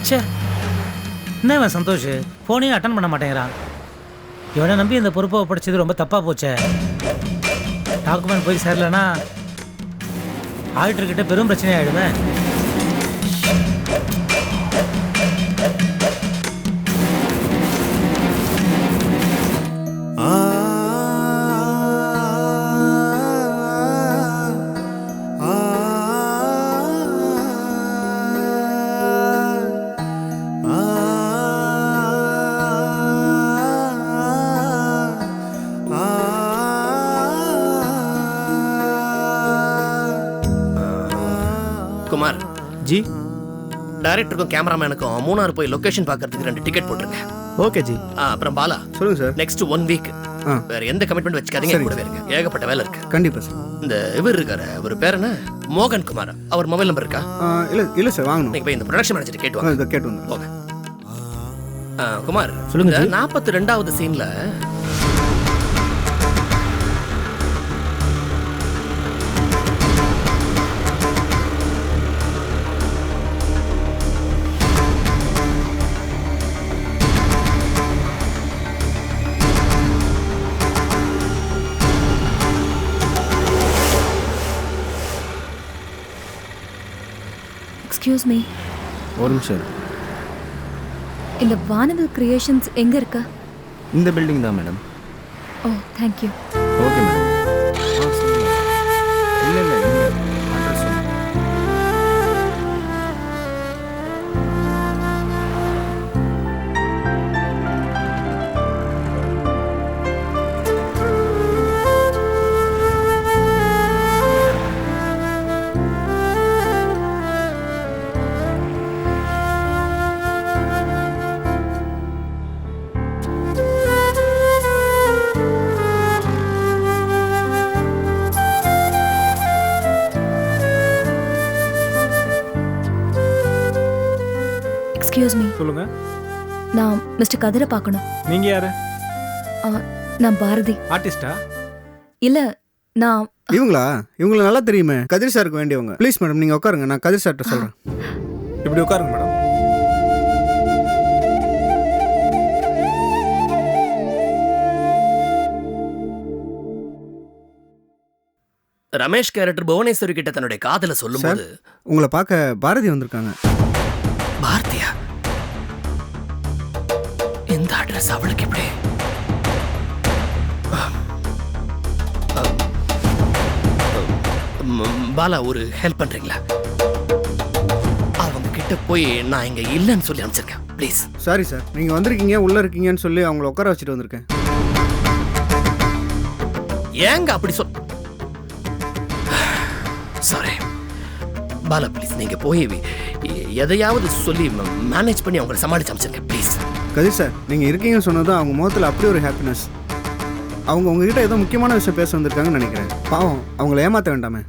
ச்சே, என்ன இவன் சந்தோஷ் ஃபோனையும் அட்டன் பண்ண மாட்டேங்கிறான். இவனை நம்பி இந்த பொறுப்பை ஒப்படைச்சது ரொம்ப தப்பாக போச்சே. டாக்குமெண்ட் போய் சேரலன்னா ஆடிட்டர்கிட்ட பெரும் பிரச்சனை ஆகிடுமே. குமார் ஜி, டைரக்டருக்கும் கேமராமேனுக்கும் மூணார் போய் லொகேஷன் பார்க்கறதுக்கு 2 டிக்கெட் போட்டுருங்க. Okay G. அப்புறம் பாலா, சொல்லுங்க சார். நெக்ஸ்ட் 1 வீக் வேற எந்த கமிட்மெண்ட் வச்சுக்காதீங்க. கூடவே இருக்கு, ஏகப்பட்ட வேலை இருக்கு. கண்டிப்பா சார். இந்த இவர் இருக்காரு, அவர் பேர் என்ன, மோகன் குமார். அவர் மொபைல் நம்பர் இருக்கா? இல்ல சார், வாங்கணும். நீங்க போய் இந்த ப்ரொடக்ஷன் மேனேஜர் கேட்டு வாங்க. இதை கேட்டு வந்து ஓகே. குமார் சொல்லுங்க. 42வது சீன்ல எக்ஸ்கியூஸ் மீ, ஒரு நிமிஷம். இந்த வானவில் கிரியேஷன்ஸ் எங்க இருக்கா? இந்த பில்டிங் தான் madam. Oh, thank you. Okay madam. இல்லை அட்ரஸ் சொல்லுங்க. எக்ஸ்கியூஸ் மீ, சொல்லுங்க. நான் மிஸ்டர் கதிரை பார்க்கணும். நீங்க யாரு? நான் பாரதி. ஆர்டிஸ்டா? இல்ல, நான் இவங்களை நல்லா தெரியுமே, கதிர் சாருக்கு வேண்டியவங்க. ப்ளீஸ் மேடம், நீங்க உட்காருங்க, நான் கதிர் சார்கிட்ட சொல்றேன். இப்படி உட்காருங்க மேடம். ரமேஷ் கேரக்டர் புவனேஸ்வரி கிட்ட தன்னுடைய காதல சொல்லும்போது உங்களை பார்க்க பாரதி வந்திருக்காங்க. பாரதியா? இந்த அட்ரஸ் அவளுக்கு எப்படி? பாலா, ஒரு ஹெல்ப் பண்றீங்களா? அவங்க கிட்ட போய் நான் இங்க இல்லைன்னு சொல்லி அனுப்பிச்சிருக்கேன். ப்ளீஸ். சாரி சார், நீங்க வந்திருக்கீங்க, உள்ள இருக்கீங்கன்னு சொல்லி அவங்கள உட்கார வச்சுட்டு வந்திருக்கேன். ஏங்க அப்படி சொல்? சாரி பாலா, ப்ளீஸ் நீங்க போய் எதையாவது சொல்லி மேனேஜ் பண்ணி அவங்களை சமாளிச்சு அனுப்பிச்சிருக்கேன். ப்ளீஸ். கதிர் சார், நீங்க இருக்கீங்கன்னு சொன்னதும் அவங்க முகத்தில் அப்படி ஒரு ஹாப்பினஸ். அவங்க உங்ககிட்ட ஏதோ முக்கியமான விஷயம் பேச வந்திருக்காங்கன்னு நினைக்கிறேன். பாவம், அவங்கள ஏமாற்ற வேண்டாமே.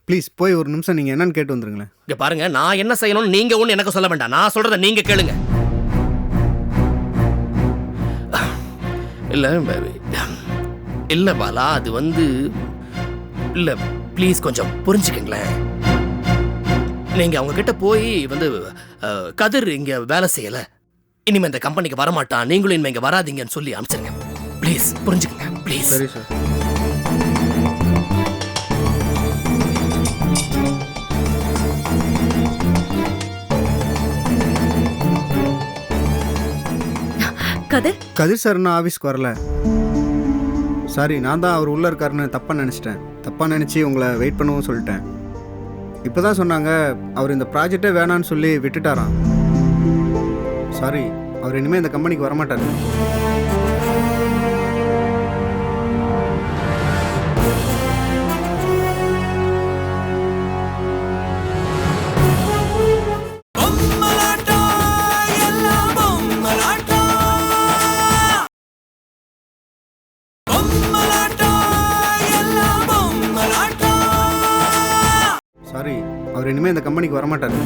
ப்ளீஸ் போய் ஒரு நிமிஷம் நீங்க என்னன்னு கேட்டு வந்துருங்களேன். இங்க பாருங்க, நான் என்ன செய்யணும்னு நீங்க ஒண்ணு எனக்கு சொல்ல வேண்டாம். நான் சொல்றத நீங்க கேளுங்க. இல்ல பாலா, அது வந்து இல்ல, ப்ளீஸ் கொஞ்சம் புரிஞ்சுக்கங்களேன். நீங்க அவங்க கிட்ட போய் கதிர் இங்க வேலை செய்யல, இனிமே இந்த கம்பெனிக்கு வரமாட்டான், நீங்களும் இனிமே இங்க வராதீங்கன்னு சொல்லி அனுப்பிச்சிருங்க. ப்ளீஸ் புரிஞ்சுக்கங்க. ப்ளீஸ். சரி சார். கதிர் சார் இன்னும் ஆஃபீஸ்க்கு வரல. சாரி, நான் தான் அவர் உள்ளே இருக்காருன்னு தப்பாக நினச்சிட்டேன். தப்பாக நினச்சி உங்களை வெயிட் பண்ணவும் சொல்லிட்டேன். இப்போ தான் சொன்னாங்க அவர் இந்த ப்ராஜெக்டே வேணான்னு சொல்லி விட்டுட்டாராம். சாரி, அவர் இனிமேல் இந்த கம்பெனிக்கு வரமாட்டார். சாரி, அவர் இனிமேல் இந்த கம்பெனிக்கு வரமாட்டார்.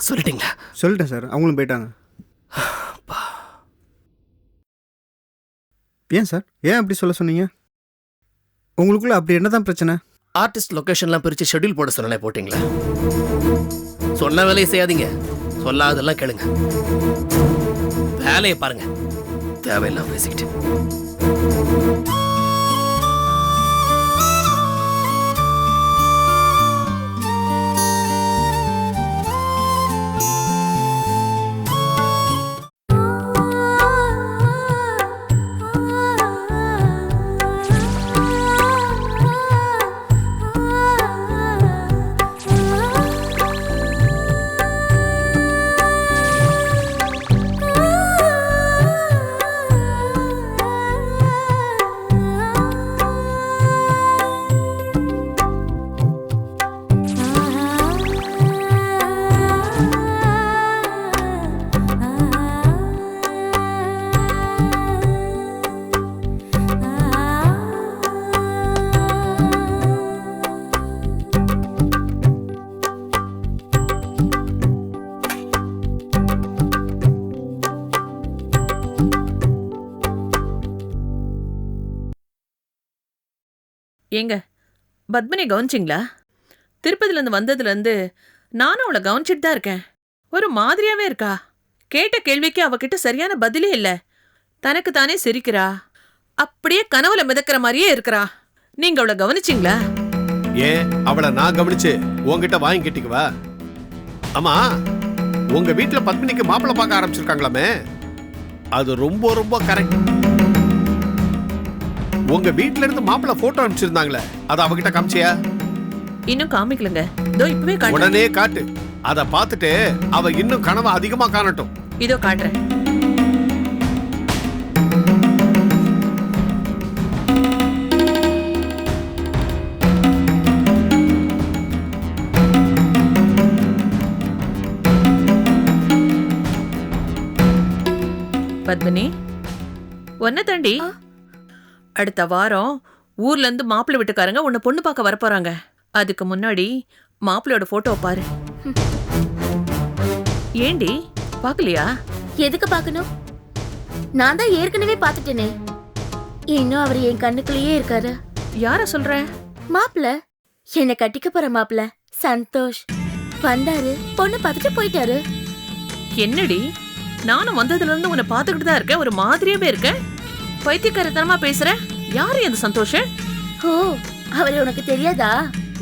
சொல்லிட்டீங்களா? சொல்லிட்டேன் சார், அவங்களும் போயிட்டாங்க. ஏன் சார், ஏன் அப்படி சொல்ல சொன்னீங்க? உங்களுக்குள்ள அப்படி என்னதான் பிரச்சனை? ஆர்டிஸ்ட் லொகேஷன்லாம் பிரித்து ஷெட்யூல் போட சொன்னேன், போட்டிங்களா? சொன்ன வேலையை செய்யாதீங்க, சொல்லாதெல்லாம் கேளுங்க. வேலையை பாருங்க, தேவையில்லாம பேசிக்கிட்டு. ஏங்க, பத்மினி கவனிச்சிங்களா? திருப்பதிலேருந்து வந்ததுலேருந்து நானும் அவளை கவனிச்சிட்டு தான் இருக்கேன். ஒரு மாதிரியாவே இருக்கா. கேட்ட கேள்விக்கு அவகிட்ட சரியான பதிலே இல்லை. தனக்கு தானே சிரிக்கிறா, அப்படியே கனவுல மிதக்கிற மாதிரியே இருக்கிறா. நீங்க அவளை கவனிச்சிங்களா? ஏன் அவளை நான் கவனிச்சு உங்ககிட்ட வாங்கி கேட்டிக்குவா? ஆமா, உங்க வீட்டுல பத்மினிக்கு மாப்பிள்ளை பார்க்க ஆரம்பிச்சிருக்காங்களாமே, அது ரொம்ப ரொம்ப கரெக்ட். உங்க வீட்ல இருந்து மாப்பிள்ளை போட்டோ அனுப்பிச்சிருந்தாங்களே, அது அவகிட்ட காமிச்சியா? இன்னும் காமிக்கலங்க. இதோ இப்பவே காட்டு. உடனே காட்டு. அத பார்த்துட்டு அவ இன்னும் கனவை அதிகமா காணட்டும். இதோ காட்டுறேன். பத்மினி, ஒன்ன தாண்டி அடுத்த வாரம் ஊர்ல இருந்து மாப்பிள்ளை வீட்டுக்காரங்க உன்னை பொண்ணு பார்க்க வரப்போறாங்க. அதுக்கு முன்னாடி மாப்பிள்ளையோட போட்டோவை பாரு. ஏண்டி பாக்கலையா? எதுக்கு பார்க்கணும்? நான் தான் ஏற்கனவே பார்த்துட்டேனே. இன்னும் அவர் என் கண்ணுக்குள்ளேயே இருக்காரு. யார சொல்ற? மாப்பிள்ள, என்னை கட்டிக்க போற மாப்பிள்ள சந்தோஷ் வந்தாரு, பொண்ணு பார்த்துட்டு போயிட்டாரு. என்னடி, நானும் வந்ததுல இருந்து உன்னை பாத்துக்கிட்டு தான் இருக்கேன். ஒரு மாதிரியாவே இருக்கேன். பைத்தியக்காரத்தனமா பேசுற. யாரு அந்த சந்தோஷ்? ஓ, அவர் உனக்கு தெரியாதா?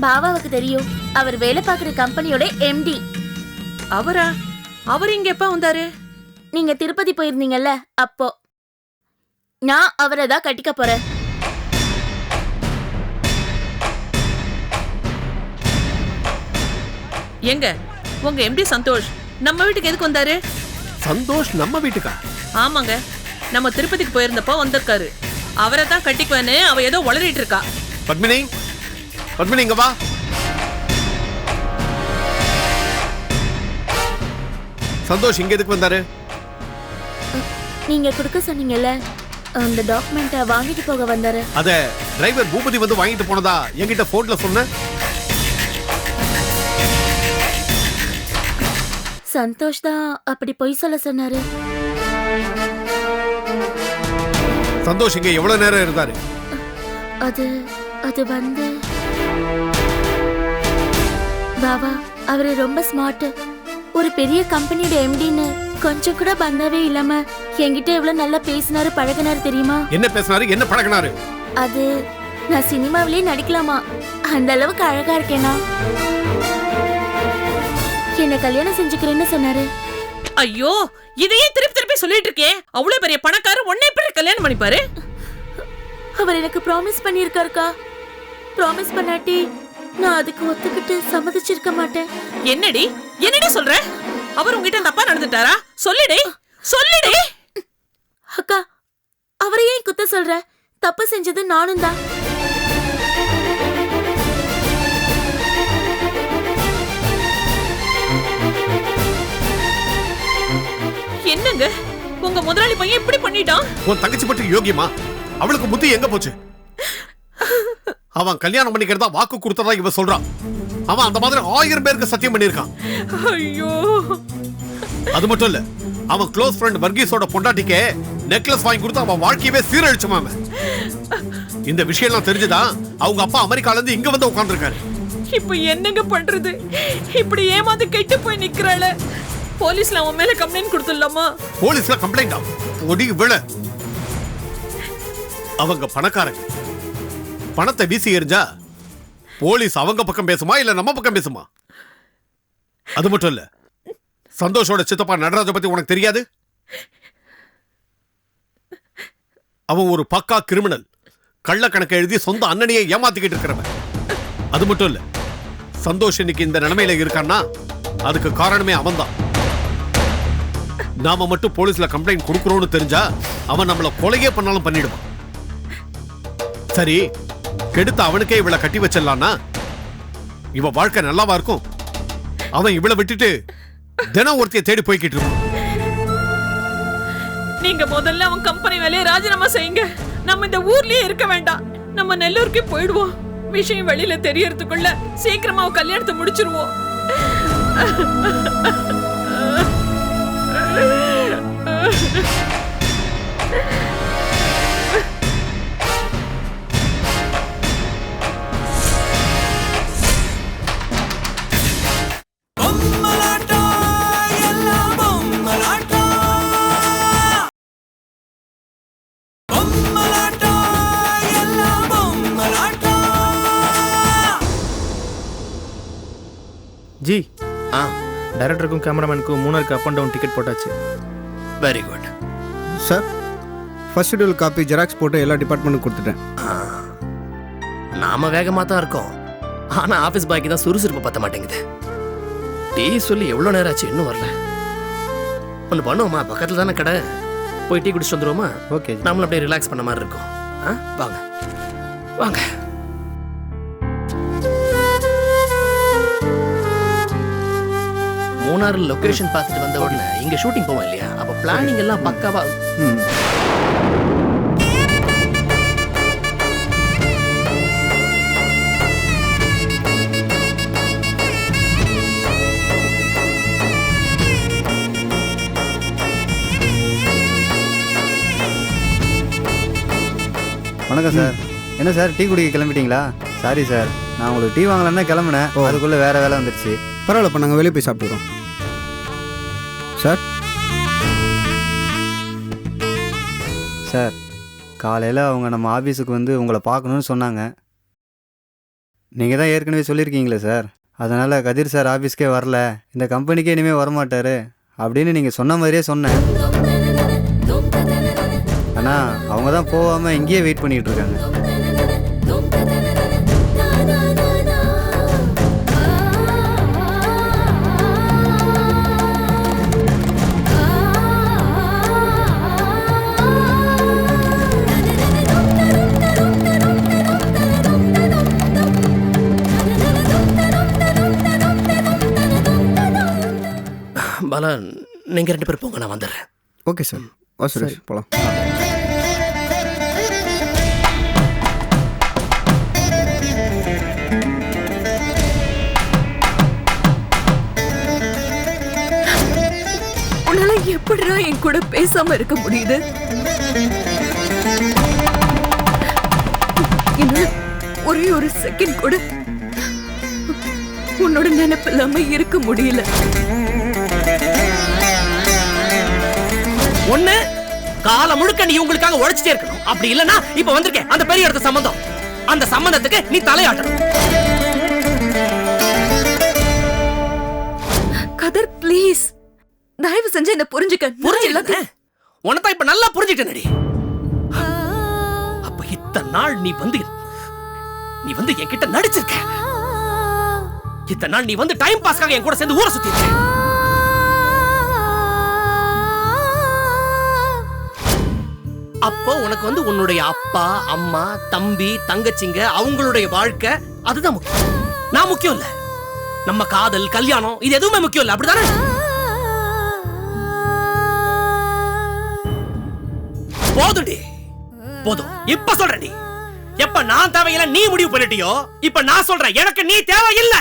பாபாவுக்கு தெரியும். அவர் வேலை பார்க்குற கம்பெனியோட எம்டி. அவரா? அவர் இங்க எப்ப வந்தாரு? நீங்க திருப்பதி போயிருந்தீங்கல்ல, அப்போ. நான் அவரை தான் கட்டிக்க போறேன். எங்க உங்க எம்டி சந்தோஷ் நம்ம வீட்டுக்கு எதுக்கு வந்தாரு? சந்தோஷ் நம்ம வீட்டுக்கா? ஆமாங்க, நம்ம திருப்பதிக்கு போயிருந்தப்போ வந்திருக்காரு. அவரை தான் கட்டிக்குவேன்னு அவ ஏதோ உளறிட்டு இருக்கா. பத்மினி, பத்மினி இங்க வா. சந்தோஷ் இங்க எதுக்கு வந்தாரு? நீங்க கொடுக்க சொன்னீங்கல்ல, அந்த டாக்குமெண்ட்டை வாங்கிட்டு போக வந்தாரு. அத டிரைவர் பூபதி வந்து வாங்கிட்டு போனதா என்கிட்ட போன்ல சொன்ன. சந்தோஷ் தான் அப்படி பொய் சொல்ல சொன்னாரு. சந்தோஷ் இங்க எவ்வளவு நேரம் இருந்தாரு? அது அது வந்து பாபா, அவரு ரொம்ப ஸ்மார்ட். ஒரு பெரிய கம்பெனியோட எம்டின்னு கொஞ்சம் கூட பந்தாவே இல்லாம என்கிட்ட எவ்வளவு நல்லா பேசினாரு, பழகினாரு தெரியுமா? என்ன பேசினாரு, என்ன பழகினாரு? அது நான் சினிமாவிலே நடிக்கலாமா, அந்த அளவுக்கு அழகா இருக்கேனா. என்ன கல்யாணம் செஞ்சுக்கிறேன்னு சொன்னாரு. ஐயோ, இதையே திருப்பி திருப்பி சொல்லிட்டு இருக்கேன். அவ்வளவு பெரிய பணக்காரர் உன்னை எப்படி கல்யாணம் பண்ணிப்பாரு? அவர் எனக்கு ப்ராமிஸ் பண்ணியிருக்காருக்கா. ப்ராமிஸ் பண்ணாட்டி நான் அதுக்கு ஒத்துக்கிட்டு சம்மதிச்சிருக்க மாட்டேன். என்னடி என்னடி சொல்ற? அவர் உங்ககிட்ட தப்பா நடந்துட்டாரா? சொல்லுடி சொல்லுடி. அக்கா, அவரை ஏன் குத்த சொல்ற? தப்பு செஞ்சது நானும் தான். என்னங்க உங்க முதலாளி பையன் இப்படி பண்ணிட்டான்? உன் தங்கச்சி பற்றி யோகியமா? அவளுக்கு புத்தி எங்க போச்சு? அவன் கல்யாணம் பண்ணிக்கிறதா வாக்கு கொடுத்ததா இவ சொல்றான். அவன் அந்த மாதிரி 1000 பேருக்கு சத்தியம் பண்ணியிருக்கான். ஐயோ, அது மட்டும் இல்ல, அவன் க்ளோஸ் ஃப்ரெண்ட் வர்கீஸோட பொண்டாட்டிக்கே நெக்லஸ் வாங்கி கொடுத்து அவன் வாழ்க்கையவே சீரழிச்சுமாம. இந்த விஷயம் எல்லாம் தெரிஞ்சுதான் அவங்க அப்பா அமெரிக்கால இருந்து இங்க வந்து உட்கார்ந்துருக்காரு. இப்ப என்னங்க பண்றது? இப்படி ஏமாந்து கெட்டு போய் நிக்கிறாள. போலீஸ்ல அவன் மேல கம்ப்ளைண்ட் கொடுத்துடலாமா? போலீஸ்ல கம்ப்ளைண்ட் ஆகும். ஒடி விழ. அவங்க பணக்காரங்க. பணத்தை வீசி எறிஞ்சா போலீஸ் அவங்க பக்கம் பேசுமா இல்ல நம்ம பக்கம் பேசுமா? அது மட்டும் இல்ல, சந்தோஷோட சித்தப்பா நடராஜ பத்தி உனக்கு தெரியாது? அவன் ஒரு பக்கா கிரிமினல். கள்ள கணக்கு எழுதி சொந்த அண்ணனையே ஏமாத்திக்கிட்டு இருக்கிறவன். அது மட்டும் இல்ல, சந்தோஷ் இன்னைக்கு இந்த நிலைமையில இருக்கான்னா அதுக்கு காரணமே அவன்தான். நாம மட்டும் போலீஸ்ல கம்ப்ளைண்ட் கொடுக்கறோம்னு தெரிஞ்சா அவன் நம்மள கொலையே பண்ணாலும் பண்ணிடுவான். சரி, கெடுத்த அவனுக்கே இவளை கட்டி வச்சிடலான்னா இவ வாழ்க்கை நல்லாவா இருக்கும்? அவன் இவளை விட்டுட்டு தினம் ஒருத்தைய தேடி போய்கிட்டு இருப்பான். நீங்க முதல்ல அவன் கம்பெனி வேலையை ராஜினாமா செய்யுங்க. நம்ம இந்த ஊர்லயே இருக்க வேண்டாம். நம்ம நெல்லூருக்கே போயிடுவோம். விஷயம் வெளியில தெரியறதுக்குள்ள சீக்கிரமா அவன் கல்யாணத்தை முடிச்சிருவோம். ஜி, டைரக்டருக்கும் கேமராமேனுக்கும் மூணாருக்கு அப் அண்ட் டவுன் டிக்கெட் போட்டாச்சு. Very good sir. First schedule copy xerox போட்டு எல்லா டிபார்ட்மெண்ட்டுக்கும் கொடுத்துட்டேன். நாம வேகமா தான் இருக்கோம். ஆனா ஆபீஸ் பாய்க்கு தான் சுறுசுறுப்பு பத்த மாட்டேங்குது. டீ சொல்லி எவ்வளவு நேரம் ஆச்சு, இன்னும் வரல. ஒன்று பண்ணுவோமா, பக்கத்துல தானே கடை, போய் டீ குடிச்சிட்டு வந்துருவோமா? ஓகே, நம்மளும் அப்படியே ரிலாக்ஸ் பண்ண மாதிரி இருக்கும். வாங்க வாங்க. மூணாறு லொகேஷன் பார்த்துட்டு வந்த உடனே இங்க ஷூட்டிங் போவோம் இல்லையா? அப்ப பிளானிங் எல்லாம் பக்காவா. வணக்கம் சார். என்ன சார், டீ குடிக்க கிளம்பிட்டீங்களா? சாரி சார், நான் உங்களுக்கு டீ வாங்கலான்னு தான் கிளம்புனேன். அதுக்குள்ளே வேறு வேலை வந்துருச்சு. பரவாயில்லப்பா, நாங்கள் வெளியே போய் சாப்பிட்டுறோம் சார். சார், காலையில் அவங்க நம்ம ஆஃபீஸுக்கு வந்து உங்களை பார்க்கணுன்னு சொன்னாங்க. நீங்கள் தான் ஏற்கனவே சொல்லியிருக்கீங்களே சார், அதனால் கதிர் சார் ஆஃபீஸ்க்கே வரல, இந்த கம்பெனிக்கே இனிமேல் வரமாட்டார் அப்படின்னு நீங்கள் சொன்ன மாதிரியே சொன்னேன். ஆனால் அவங்க தான் போகாமல் இங்கேயே வெயிட் பண்ணிகிட்டு இருக்காங்க. பாலா, நீங்க 2 பேர் போங்க, நான் வந்துடுறேன். Okay sir. வா சுரேஷ், போகலாம். உன்னால எப்படிடா என் கூட பேசாம இருக்க முடியுது? என்னால ஒரே ஒரு செகண்ட் கூட உன்னோட நினைப்பு இல்லாம இருக்க முடியல. ஒண்ணு, காலம் முழுக்க நீ உங்களுக்காக உழைச்சிட்டே இருக்கணும். அப்படி இல்லனா இப்ப வந்திருக்கேன் அந்த பெரிய இடத்து சம்பந்தம், அந்த சம்பந்தத்துக்கு நீ தலையாட்டணும். கதர், ப்ளீஸ் தயவு செஞ்சு என்ன புரிஞ்சுக்க. புரிஞ்சுக்கிட்டேன். உனதான் இப்ப நல்லா புரிஞ்சுக்கிட்டேன். அப்ப இத்தனை நாள் நீ வந்து என்கிட்ட நடிச்சிருக்க. இத்தனை நாள் நீ வந்து டைம் பாஸ்க்காக என் கூட சேர்ந்து ஊரை சுத்தி இருக்க. அப்போ உனக்கு வந்து உன்னுடைய அப்பா, அம்மா, தம்பி, தங்கச்சிங்க, அவங்களுடைய வாழ்க்கை அதுதான் முக்கியம். நான் முக்கியம் இல்ல. நம்ம காதல், கல்யாணம் இது எதுவுமே முக்கியம் இல்ல. அப்படிதானே? போதுடி, போதும். இப்ப சொல்றேன், எப்ப நான் தேவையில்லை நீ முடிவு பண்ணிட்டியோ இப்ப நான் சொல்றேன் எனக்கு நீ தேவையில்லை